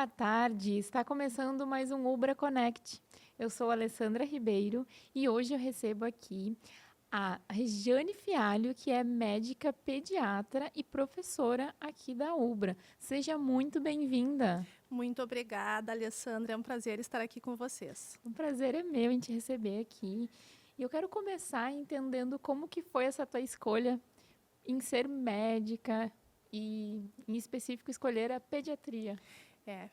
boa tarde. Está começando mais um Ubra Connect. Eu sou a Alessandra Ribeiro e hoje eu recebo aqui a Regiane Fialho, que é médica pediatra e professora aqui da Ubra. Seja muito bem-vinda. Muito obrigada, Alessandra. É um prazer estar aqui com vocês. Um prazer é meu em te receber aqui. E eu quero começar entendendo como que foi essa tua escolha em ser médica e, em específico, escolher a pediatria.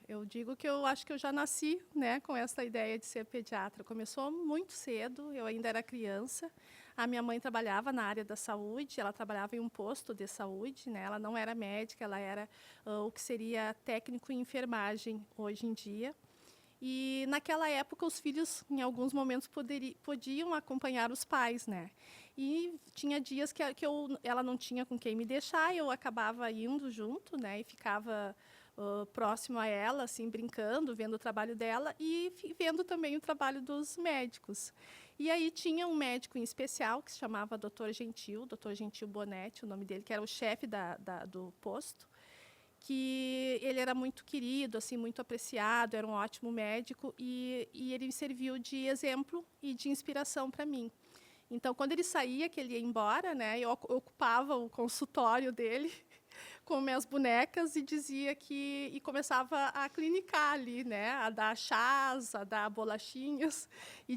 Eu digo que eu acho que eu já nasci, né, com essa ideia de ser pediatra. Começou muito cedo, eu ainda era criança. A minha mãe trabalhava na área da saúde, ela trabalhava em um posto de saúde, né? Ela não era médica, ela era o que seria técnico em enfermagem hoje em dia. E naquela época os filhos, em alguns momentos, podiam acompanhar os pais, né? E tinha dias que ela não tinha com quem me deixar, eu acabava indo junto, né? E ficava próximo a ela, assim, brincando, vendo o trabalho dela e vendo também o trabalho dos médicos. E aí tinha um médico em especial que se chamava Dr. Gentil Bonetti, o nome dele, que era o chefe do posto, que ele era muito querido, assim, muito apreciado, era um ótimo médico e ele me serviu de exemplo e de inspiração para mim. Então, quando ele saía, que ele ia embora, né, eu ocupava o consultório dele com minhas bonecas e começava a clinicar ali, né, a dar chás, a dar bolachinhas e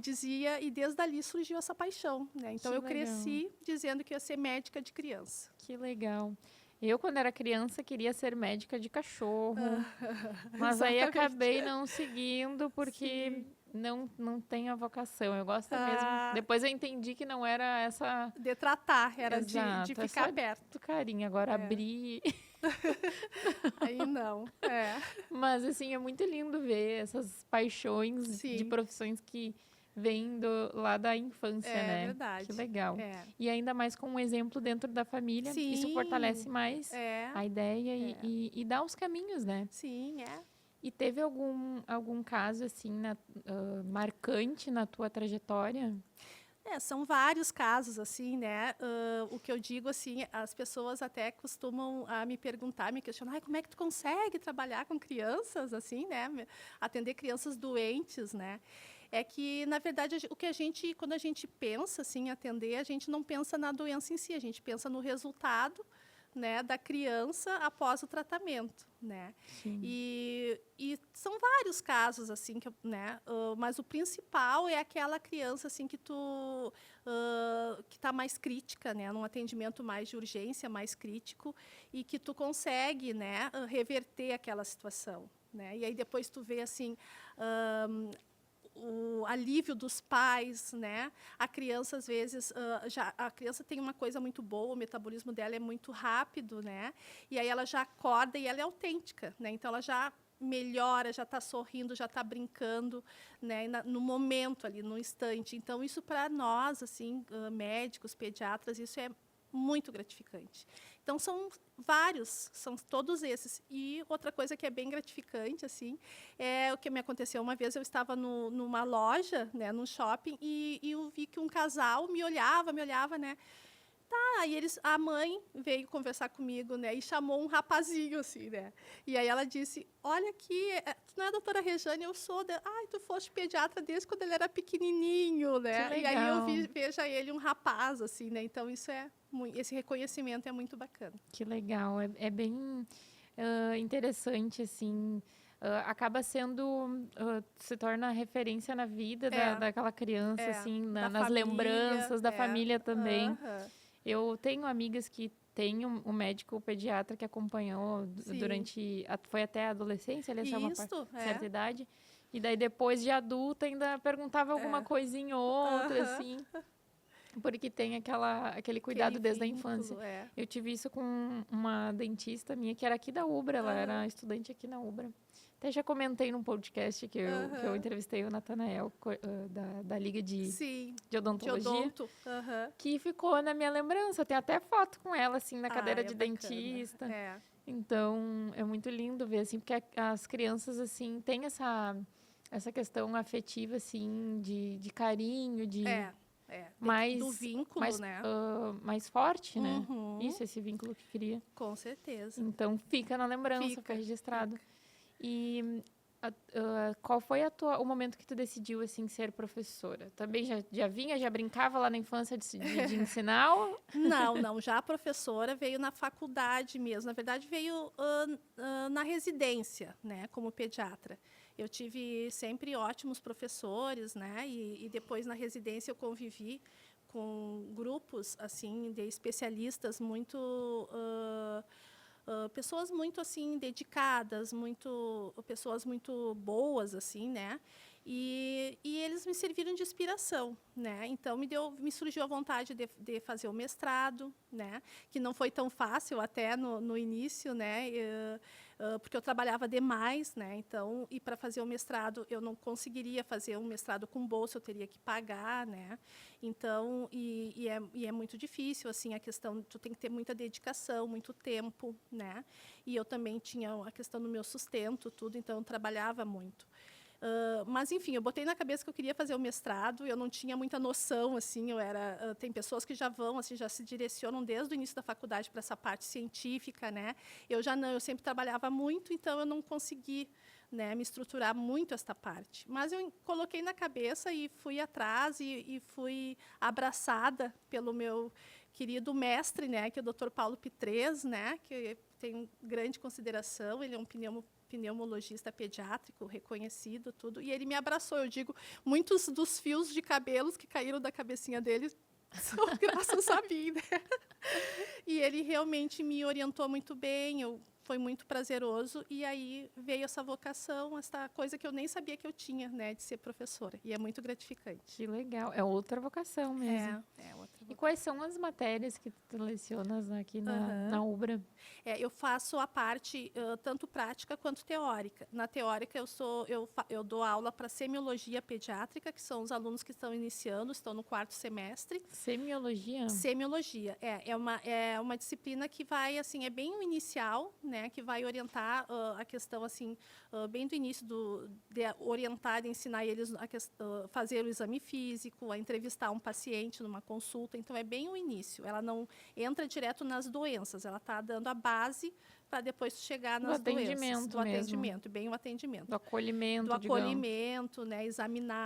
desde ali surgiu essa paixão, né? Então Que eu legal. cresci dizendo que ia ser médica de criança. Que legal. Eu, quando era criança, queria ser médica de cachorro, mas aí acabei não seguindo porque Sim. não tenho a vocação. Eu gosto mesmo. Depois eu entendi que não era essa. De tratar, era de Exato, é ficar só perto. do carinho. Agora abrir. Aí não. Mas, assim, é muito lindo ver essas paixões de Sim, profissões que vêm lá da infância, é né? Que verdade. legal. É. E ainda mais com um exemplo dentro da família, isso fortalece Sim, mais é, a ideia é. e dá os caminhos, né? Sim, é. E teve algum caso, assim, marcante na tua trajetória? São vários casos, assim, né? O que eu digo, assim, as pessoas até costumam me perguntar, me questionar, como é que tu consegue trabalhar com crianças, assim, né? Atender crianças doentes, né? É que, na verdade, quando a gente pensa, assim, em atender, a gente não pensa na doença em si, a gente pensa no resultado, né, da criança após o tratamento, né? Sim. E são vários casos assim né? Mas o principal é aquela criança assim que que está mais crítica, né? Num atendimento mais de urgência, mais crítico e que tu consegue, né? Reverter aquela situação, né? E aí depois tu vê assim o alívio dos pais, né? A criança às vezes a criança tem uma coisa muito boa, o metabolismo dela é muito rápido, né? E aí ela já acorda e ela é autêntica, né? Então ela já melhora, já está sorrindo, já está brincando, né? No momento ali, no instante. Então isso para nós assim, médicos, pediatras, isso é muito gratificante. Então são vários, são todos esses. E outra coisa que é bem gratificante assim, é o que me aconteceu uma vez, eu estava numa loja, né, num shopping e eu vi que um casal me olhava, né? Aí a mãe veio conversar comigo, né, e chamou um rapazinho assim, né? E aí ela disse: "Olha aqui, tu não é a doutora Regiane, eu sou Ai, tu foste pediatra desde quando ele era pequenininho, Que né?" E aí legal. veja ele um rapaz assim, né? Então isso esse reconhecimento é muito bacana. Que legal. É bem interessante, assim. Acaba sendo, se torna referência na vida É, daquela criança, assim, da nas família, lembranças da família também. aham, Eu tenho amigas que têm um médico pediatra que acompanhou sim. durante, foi até a adolescência, ele achava uma Isto, certa idade, e daí depois de adulta ainda perguntava alguma coisinha ou outra, aham, assim, porque tem aquele aquele cuidado desde a infância. vínculo, Eu tive isso com uma dentista minha que era aqui da Ubra, ela aham, era estudante aqui na Ubra. Até já comentei num podcast que eu aham, entrevistei o Natanael, da Liga sim, de de Odontologia, odonto, aham. que ficou na minha lembrança. Tem até foto com ela, assim, na cadeira É de bacana, dentista. Então, é muito lindo ver, assim, porque as crianças, assim, têm essa questão afetiva, assim, de carinho, de é, do mais, vínculo, mais, né? mais forte, né? Uhum, Isso, esse vínculo que cria. com certeza, Então, fica na lembrança, fica fica, registrado. fica. E qual foi o momento que tu decidiu, assim, ser professora? Também já brincava lá na infância de ensinar? Não, não. Já a professora veio na faculdade mesmo. Na verdade, veio na residência, né, como pediatra. Eu tive sempre ótimos professores, né, e depois na residência eu convivi com grupos assim de especialistas muito pessoas muito assim dedicadas, pessoas muito boas assim, né? E eles me serviram de inspiração, né? Então me surgiu a vontade de fazer o mestrado, né? Que não foi tão fácil até no início, né? Porque eu trabalhava demais, né? Então, e para fazer o mestrado eu não conseguiria fazer um mestrado com bolsa, eu teria que pagar, né? Então, é muito difícil assim a questão, tu tem que ter muita dedicação, muito tempo, né? E eu também tinha a questão do meu sustento, tudo, então eu trabalhava muito. Mas, enfim, eu botei na cabeça que eu queria fazer o mestrado, eu não tinha muita noção, assim, tem pessoas que já vão, assim, já se direcionam desde o início da faculdade para essa parte científica, né? Eu já não, eu sempre trabalhava muito, então eu não consegui, né, me estruturar muito esta parte. Mas eu coloquei na cabeça e fui atrás e fui abraçada pelo meu querido mestre, né, que é o Dr. Paulo Pitres, né, que tem grande consideração, ele é um pneumologista pediátrico reconhecido, tudo, e ele me abraçou. Eu digo, muitos dos fios de cabelos que caíram da cabecinha dele são graças a mim, né? E ele realmente me orientou muito bem, foi muito prazeroso, e aí veio essa vocação, essa coisa que eu nem sabia que eu tinha, né, de ser professora, e é muito gratificante. Que legal, é outra vocação mesmo. É outra vocação. E quais são as matérias que tu lecionas aqui na UBRA? Eu faço a parte tanto prática quanto teórica. Na teórica, eu dou aula para semiologia pediátrica, que são os alunos que estão iniciando, estão no 4º semestre. Semiologia? Semiologia. É uma disciplina que vai, assim, é bem o inicial, né, que vai orientar a questão, assim, bem do início, de orientar, de ensinar eles a fazer o exame físico, a entrevistar um paciente numa consulta. Então, é bem o início. Ela não entra direto nas doenças, ela está dando a base para depois chegar nas doenças. Do atendimento, bem o atendimento. Do acolhimento, do acolhimento, né,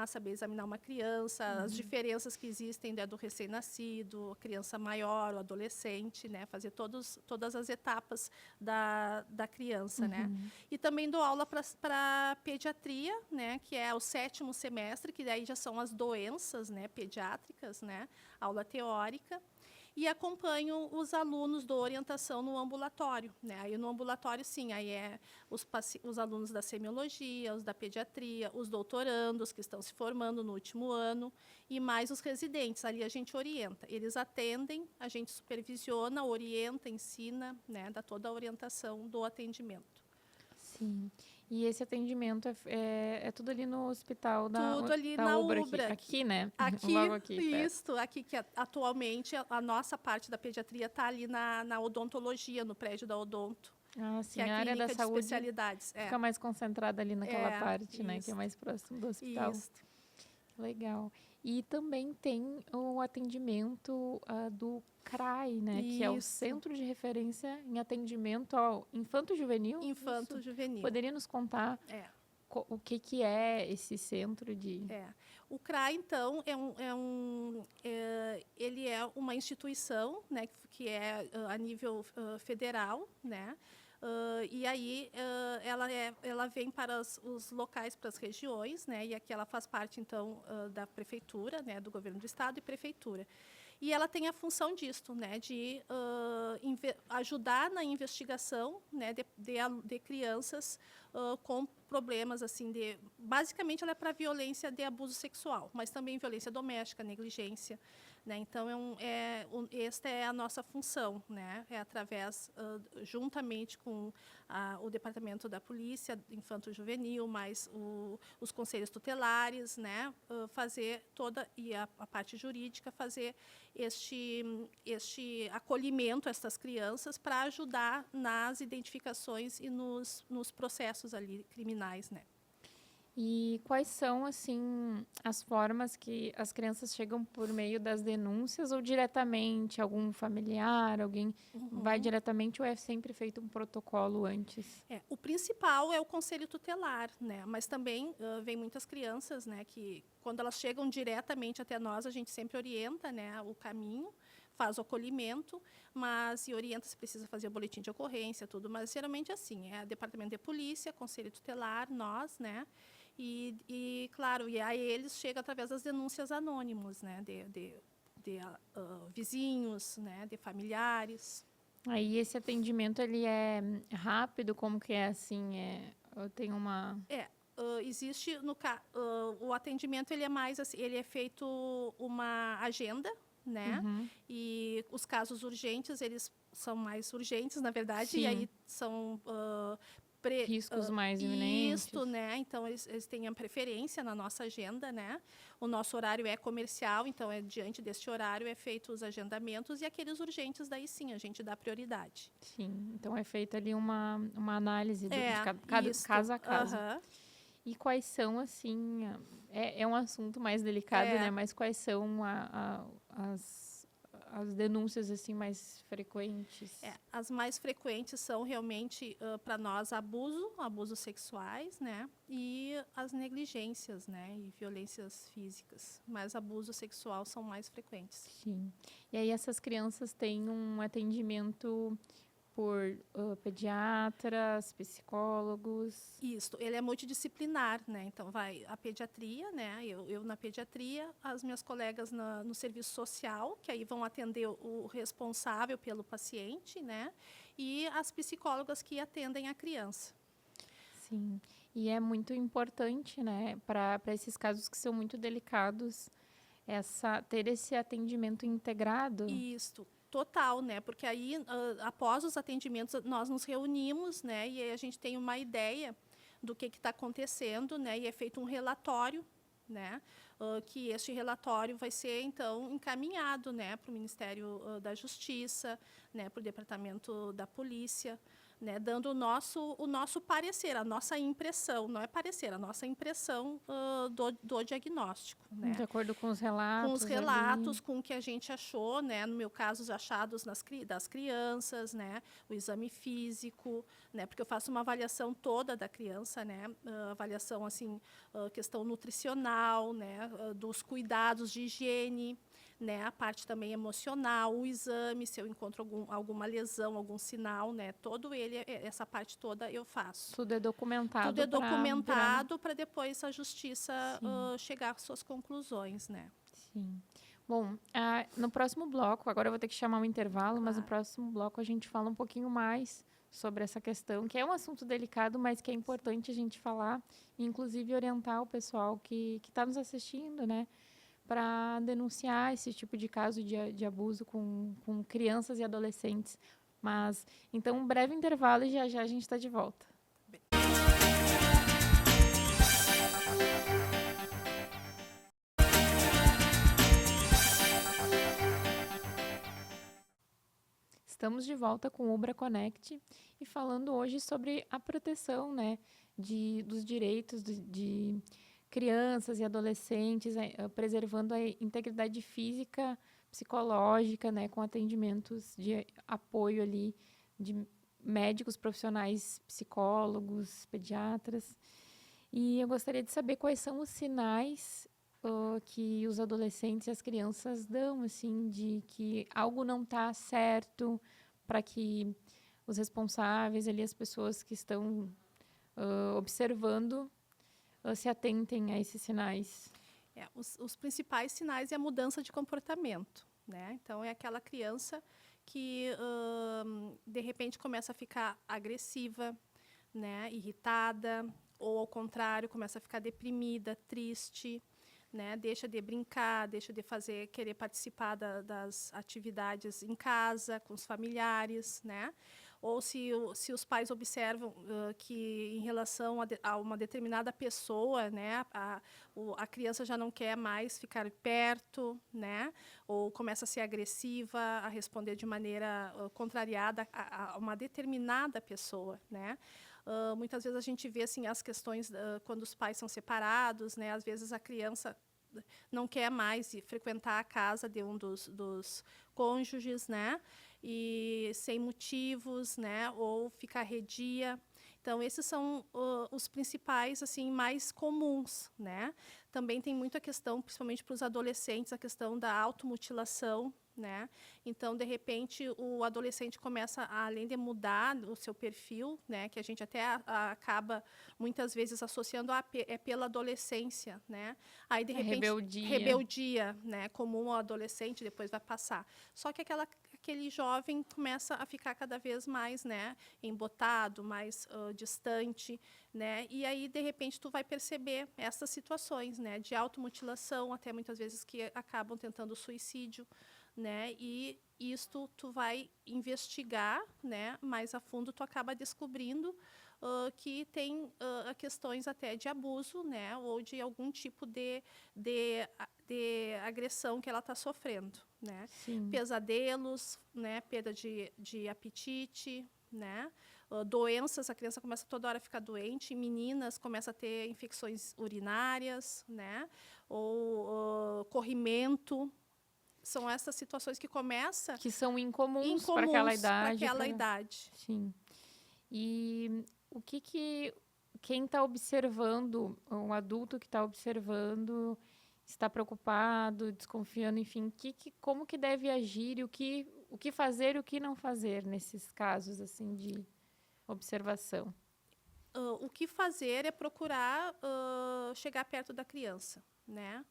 saber examinar uma criança, as diferenças que existem, né, do recém-nascido, a criança maior, o adolescente, né, fazer todas as etapas da criança, né. E também dou aula para pediatria, né, que é o 7º semestre, que daí já são as doenças, né, pediátricas, né, aula teórica. E acompanho os alunos da orientação no ambulatório, né? Aí no ambulatório, sim, aí os alunos da semiologia, os da pediatria, os doutorandos que estão se formando no último ano e mais os residentes. Ali a gente orienta. Eles atendem, a gente supervisiona, orienta, ensina, né? Dá toda a orientação do atendimento. Sim. E esse atendimento é tudo ali no hospital tudo ali na UBRA. Aqui, né? Aqui, logo aqui. Isso, aqui que atualmente a nossa parte da pediatria está ali na odontologia, no prédio da Odonto. Ah, sim, que é a área da clínica de saúde especialidades. Fica mais concentrada ali naquela parte, né? Isso. Que é mais próximo do hospital. Isso. Legal. E também tem o atendimento do CRAI, né? Isso. Que é o Centro de Referência em Atendimento ao Infanto-Juvenil. Infanto-Juvenil. Poderia nos contar o que é esse centro de... O CRAI, então, ele é uma instituição, né, que é a nível federal, né? E aí ela vem para os locais, para as regiões, né? E aqui ela faz parte, então, da prefeitura, né? Do governo do estado e prefeitura. E ela tem a função disto, né, de ajudar na investigação, né, de crianças com problemas, assim, basicamente ela é para violência de abuso sexual, mas também violência doméstica, negligência, né? Então esta é a nossa função, né? É através, juntamente com o departamento da polícia infanto-juvenil, mais os conselhos tutelares, né? Fazer e a parte jurídica, fazer este acolhimento a estas crianças para ajudar nas identificações e nos processos ali criminais, né? E quais são, assim, as formas que as crianças chegam por meio das denúncias ou diretamente? Algum familiar, alguém vai Uhum. diretamente ou é sempre feito um protocolo antes? O principal é o conselho tutelar, né? Mas também vem muitas crianças, né? Que quando elas chegam diretamente até nós, a gente sempre orienta, né? O caminho, faz o acolhimento, mas e orienta se precisa fazer o boletim de ocorrência, tudo. Mas geralmente assim, é departamento de polícia, conselho tutelar, nós, né? Claro, e aí eles chegam através das denúncias anônimos, né? De vizinhos, né? De familiares. Aí esse atendimento ele é rápido, como que é assim? Eu tenho uma. Existe o atendimento ele é mais assim, ele é feito uma agenda, né? Uhum. E os casos urgentes eles são mais urgentes, na verdade, e Sim, aí são riscos mais isto, iminentes. né? Então eles têm a preferência na nossa agenda, né? O nosso horário é comercial, então é diante deste horário é feito os agendamentos e aqueles urgentes daí sim a gente dá prioridade. Sim, então é feita ali uma análise de É, cada isto. caso a caso. Aham. E quais são, assim, é um assunto mais delicado, né? É. Mas quais são as denúncias, assim, mais frequentes? As mais frequentes são realmente, para nós, abusos sexuais, né? E as negligências, né? E violências físicas. Mas abuso sexual são mais frequentes. Sim. E aí essas crianças têm um atendimento por pediatras, psicólogos. Isso, ele é multidisciplinar, né? Então, vai a pediatria, né? Eu na pediatria, as minhas colegas no serviço social, que aí vão atender o responsável pelo paciente, né? E as psicólogas que atendem a criança. Sim. E é muito importante, né, para esses casos que são muito delicados, ter esse atendimento integrado. Isto, total, né? Porque aí, após os atendimentos, nós nos reunimos, né? E aí a gente tem uma ideia do que está acontecendo, né? E é feito um relatório, né? Que este relatório vai ser, então, encaminhado, né? Para o Ministério da Justiça, né? Para o Departamento da Polícia, né? Dando o nosso parecer, a nossa impressão, não é parecer, a nossa impressão do diagnóstico, De né? acordo com os Com os relatos ali. relatos, com o que a gente achou, né? No meu caso, os achados das crianças, né? O exame físico, né? Porque eu faço uma avaliação toda da criança, né? Avaliação, assim, questão nutricional, né? Dos cuidados de higiene, né? A parte também emocional, o exame, se eu encontro alguma lesão, algum sinal, né? Essa parte toda eu faço. Tudo é Tudo documentado é para virar um. documentado para depois a justiça Sim, chegar às suas conclusões, né? sim. Bom, no próximo bloco, agora eu vou ter que chamar um intervalo, mas no Claro. próximo bloco a gente fala um pouquinho mais sobre essa questão, que é um assunto delicado, mas que é importante a gente falar, e inclusive orientar o pessoal que está nos assistindo, né, para denunciar esse tipo de caso de abuso com crianças e adolescentes. Mas, então, um breve intervalo e já já a gente está de volta. Estamos de volta com o Ubra Connect e falando hoje sobre a proteção, né, dos direitos de crianças e adolescentes, preservando a integridade física, psicológica, né, com atendimentos de apoio ali de médicos profissionais, psicólogos, pediatras. E eu gostaria de saber quais são os sinais que os adolescentes e as crianças dão, assim, de que algo não está certo, para que os responsáveis ali, as pessoas que estão observando, se atentem a esses sinais. Os principais sinais é a mudança de comportamento, né? Então, é aquela criança que, de repente, começa a ficar agressiva, né? Irritada, ou, ao contrário, começa a ficar deprimida, triste, né? Deixa de brincar, deixa de querer participar das atividades em casa, com os familiares, né? Ou se os pais observam que, em relação a uma determinada pessoa, né, a criança já não quer mais ficar perto, né, ou começa a ser agressiva, a responder de maneira contrariada a uma determinada pessoa, né. Muitas vezes a gente vê assim, as questões quando os pais são separados, né? Às vezes a criança não quer mais frequentar a casa de um dos cônjuges, né? E sem motivos, né? Ou ficar arredia. Então, esses são os principais, assim, mais comuns, né? Também tem muita questão, principalmente para os adolescentes, a questão da automutilação, né? Então, de repente, o adolescente começa, além de mudar o seu perfil, né? Que a gente até acaba, muitas vezes, associando pela adolescência, né? Aí, de A repente, rebeldia. rebeldia, né? Comum ao adolescente, depois vai passar. Só que aquele jovem começa a ficar cada vez mais, né? Embotado, mais distante, né? E aí, de repente, tu vai perceber essas situações, né? De automutilação, até muitas vezes que acabam tentando suicídio, né? E isto tu vai investigar, né? Mais a fundo, tu acaba descobrindo que tem questões até de abuso, né? Ou de algum tipo de agressão que ela está sofrendo, né? Sim. Pesadelos, né? Perda de apetite, né? Doenças, a criança começa toda hora a ficar doente, meninas começam a ter infecções urinárias, né? Ou corrimento. São essas situações que começam Que são incomuns para aquela incomuns para idade. aquela idade. Sim. E o que quem está observando, um adulto que está observando, está preocupado, desconfiando, enfim, como que deve agir e o que fazer e o que não fazer nesses casos assim de observação? O que fazer é procurar chegar perto da criança, né?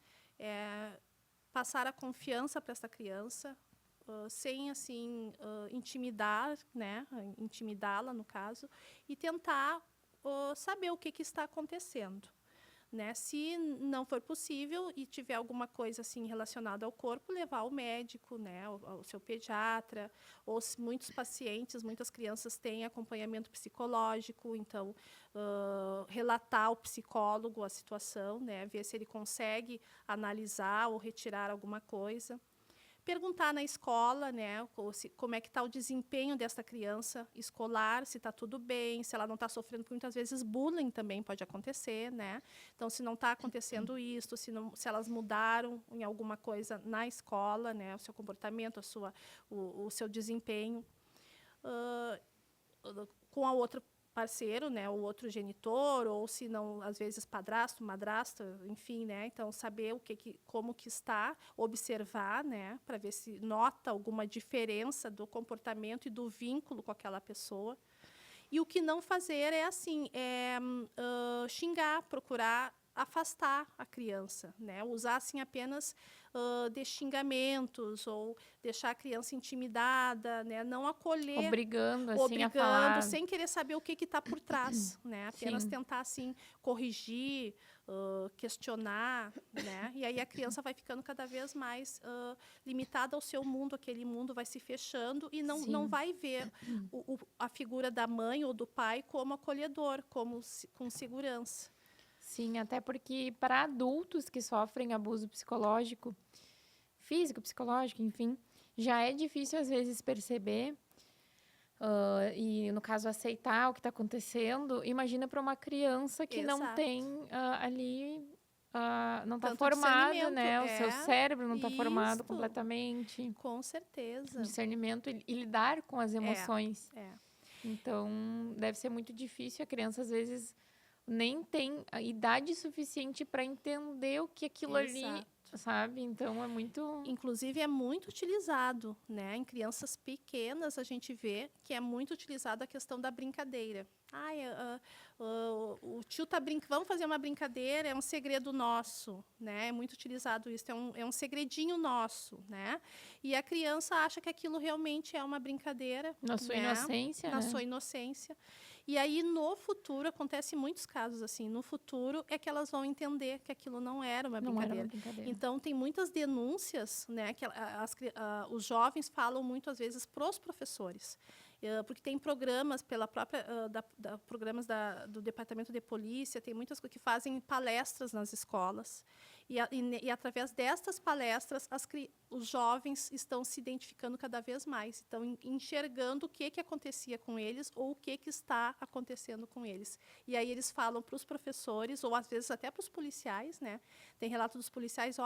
Passar a confiança para essa criança, sem assim intimidar, né? Intimidá-la no caso, e tentar saber o que está acontecendo, né? Se não for possível e tiver alguma coisa assim relacionada ao corpo, levar ao médico, né? Ao seu pediatra. Ou se muitos pacientes, muitas crianças têm acompanhamento psicológico, então relatar ao psicólogo a situação, né? Ver se ele consegue analisar ou retirar alguma coisa. Perguntar na escola, né, como é que está o desempenho dessa criança escolar, se está tudo bem, se ela não está sofrendo, porque muitas vezes bullying também pode acontecer, né? Então, se não está acontecendo isso, se elas mudaram em alguma coisa na escola, né, o seu comportamento, o seu desempenho. Com a outra parceiro, né, o outro genitor, ou se não, às vezes padrasto, madrasta, enfim, né? Então saber como que está, observar, né, para ver se nota alguma diferença do comportamento e do vínculo com aquela pessoa. E o que não fazer é assim, xingar, procurar afastar a criança, né? Usar assim apenas de xingamentos ou deixar a criança intimidada, né? Não acolher, Obrigando assim a obrigando, falar. sem querer saber o que está por trás, né? Apenas Sim. tentar assim corrigir, questionar, né? E aí a criança vai ficando cada vez mais limitada ao seu mundo, aquele mundo vai se fechando e não vai ver a figura da mãe ou do pai como acolhedor, com segurança. Sim, até porque para adultos que sofrem abuso psicológico, físico, psicológico, enfim, já é difícil às vezes perceber e, no caso, aceitar o que está acontecendo. Imagina para uma criança que não Exato. tem ali, não está Tanto formada, discernimento, né? O seu cérebro não está formado isto, completamente. com certeza. Discernimento e lidar com as emoções. É. Então, deve ser muito difícil. A criança, às vezes, nem tem a idade suficiente para entender o que aquilo ali, sabe? Então, é muito... Inclusive, é muito utilizado, né? Em crianças pequenas, a gente vê que é muito utilizada a questão da brincadeira. O tio está brincando, vamos fazer uma brincadeira, é um segredo nosso, né? É muito utilizado isso, é um segredinho nosso, né? E a criança acha que aquilo realmente é uma brincadeira. Na sua né? inocência, Na né? sua inocência. E aí, no futuro, acontece muitos casos assim. No futuro é que elas vão entender que aquilo não era uma brincadeira. Não era uma brincadeira. Então, tem muitas denúncias, né? Que os jovens falam muito, às vezes, para os professores. Porque tem programas pela própria programas do Departamento de Polícia, tem muitas que fazem palestras nas escolas E através destas palestras, os jovens estão se identificando cada vez mais, estão enxergando o que acontecia com eles ou o que está acontecendo com eles. E aí eles falam para os professores, ou às vezes até para os policiais, né? Tem relato dos policiais,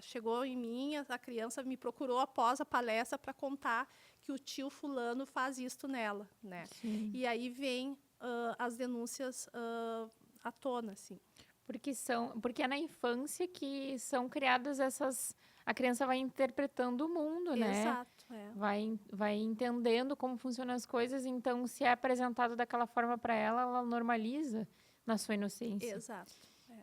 chegou em mim, a criança me procurou após a palestra para contar que o tio fulano faz isto nela, né? Sim. E aí vem as denúncias à tona, assim. Porque é na infância que são criadas a criança vai interpretando o mundo, né? Exato, é. Vai entendendo como funcionam as coisas, então se é apresentado daquela forma para ela, ela normaliza na sua inocência. Exato.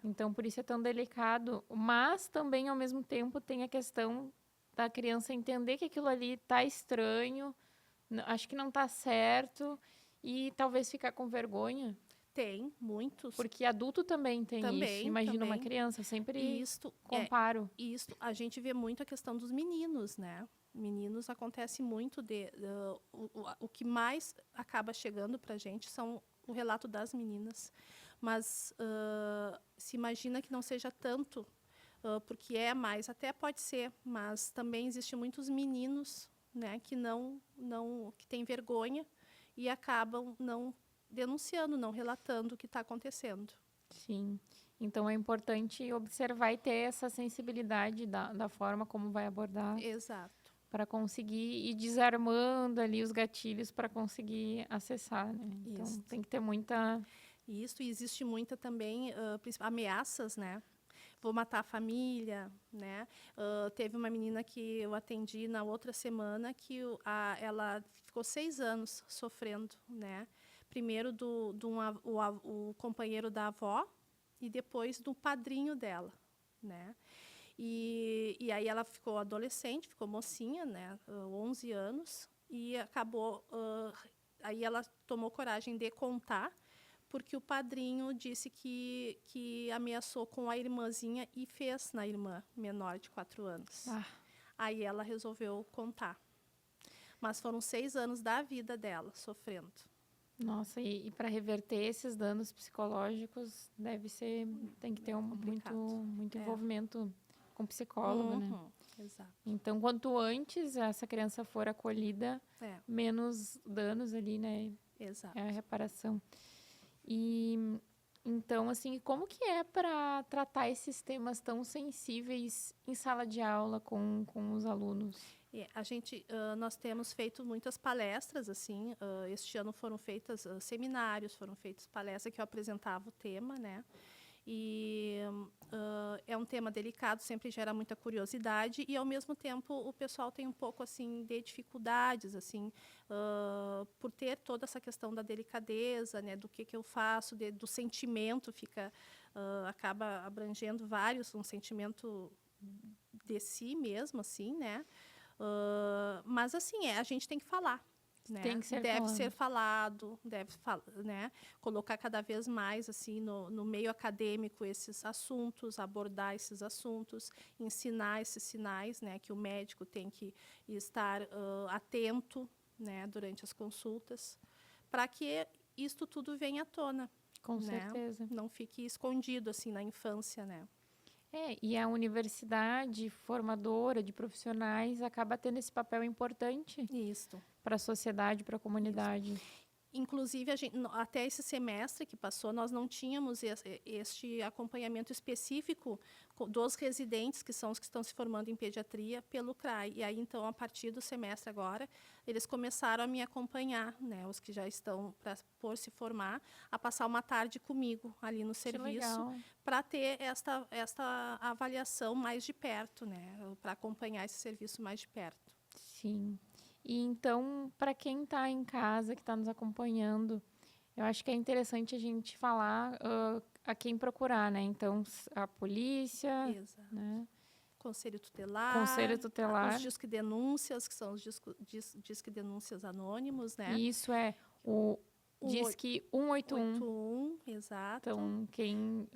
Então por isso é tão delicado, mas também ao mesmo tempo tem a questão da criança entender que aquilo ali tá estranho, acho que não tá certo e talvez ficar com vergonha. Tem, muitos. Porque adulto também tem isso. Imagina uma criança, eu sempre comparo. Isto, a gente vê muito a questão dos meninos, né? Meninos acontece muito o que mais acaba chegando para a gente são o relato das meninas. Mas se imagina que não seja tanto, porque é mais, até pode ser, mas também existem muitos meninos, né, que que têm vergonha e acabam não denunciando, não relatando o que está acontecendo. Sim. Então, é importante observar e ter essa sensibilidade da forma como vai abordar. Exato. Para conseguir ir desarmando ali os gatilhos para conseguir acessar, né? Então, tem que ter muita... Isso, e existe muita também ameaças, né? Vou matar a família, né? Teve uma menina que eu atendi na outra semana que ela ficou 6 anos sofrendo, né? Primeiro o companheiro da avó e depois do padrinho dela, né? E aí ela ficou adolescente, ficou mocinha, né? 11 anos, e acabou... aí ela tomou coragem de contar, porque o padrinho disse que ameaçou com a irmãzinha e fez na irmã menor de 4 anos. Aí ela resolveu contar. Mas foram 6 anos da vida dela sofrendo. Nossa, e para reverter esses danos psicológicos, tem que ter muito envolvimento com psicólogo, né? Exato. Então, quanto antes essa criança for acolhida, menos danos ali, né? Exato. É a reparação. E então, assim, como que é para tratar esses temas tão sensíveis em sala de aula com os alunos? Nós temos feito muitas palestras, assim. Este ano foram feitos seminários, foram feitas palestras que eu apresentava o tema, né? E é um tema delicado, sempre gera muita curiosidade e, ao mesmo tempo, o pessoal tem um pouco assim de dificuldades, assim, por ter toda essa questão da delicadeza, né, do que eu faço, do sentimento, acaba abrangendo um sentimento de si mesmo, assim, né? Mas assim, a gente tem que falar. Né? Tem que ser falado, né? Colocar cada vez mais assim no meio acadêmico esses assuntos, abordar esses assuntos, ensinar esses sinais, né? Que o médico tem que estar atento, né? Durante as consultas, para que isto tudo venha à tona. Com certeza. Não fique escondido assim na infância, né? E a universidade formadora de profissionais acaba tendo esse papel importante para a sociedade, para a comunidade. Isso. Inclusive, até esse semestre que passou, nós não tínhamos este acompanhamento específico dos residentes, que são os que estão se formando em pediatria, pelo CRAI. E aí, então, a partir do semestre agora, eles começaram a me acompanhar, né, os que já estão por se formar, a passar uma tarde comigo ali no serviço, para ter esta avaliação mais de perto, né, para acompanhar esse serviço mais de perto. Sim. E então, para quem está em casa, que está nos acompanhando, eu acho que é interessante a gente falar a quem procurar, né? Então, a polícia, né? Conselho Tutelar, os disque denúncias, que são os disque denúncias anônimos, né? Isso é o disque 181. Exato. Então, quem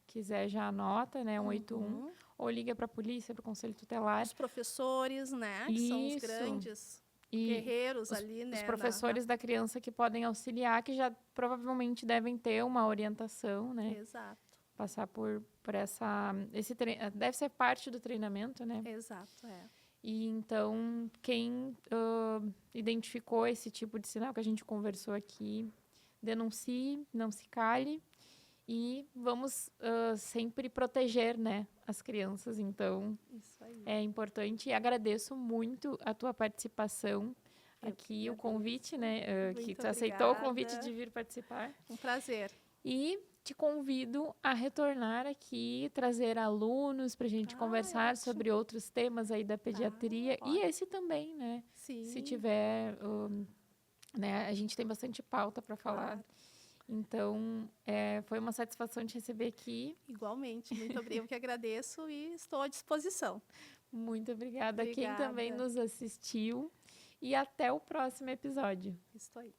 quiser já anota, né? 181. Ou liga para a polícia, para o Conselho Tutelar. Os professores, né? Que são os grandes guerreiros ali, né? Os professores da criança que podem auxiliar, que já provavelmente devem ter uma orientação, né? Exato. passar por deve ser parte do treinamento, né? Exato, E então, quem identificou esse tipo de sinal que a gente conversou aqui, denuncie, não se cale e vamos sempre proteger, né, as crianças. Então, isso aí. é importante e agradeço muito a tua participação aqui, o convite, né, que tu aceitou o convite de vir participar. Um prazer. E te convido a retornar aqui, trazer alunos para a gente conversar sobre outros temas aí da pediatria e esse também, né? Sim. Se tiver, né? A gente tem bastante pauta para falar. Claro. Então, foi uma satisfação te receber aqui. Igualmente, muito obrigada, eu que agradeço e estou à disposição. Muito obrigada a quem também nos assistiu e até o próximo episódio. Estou aí.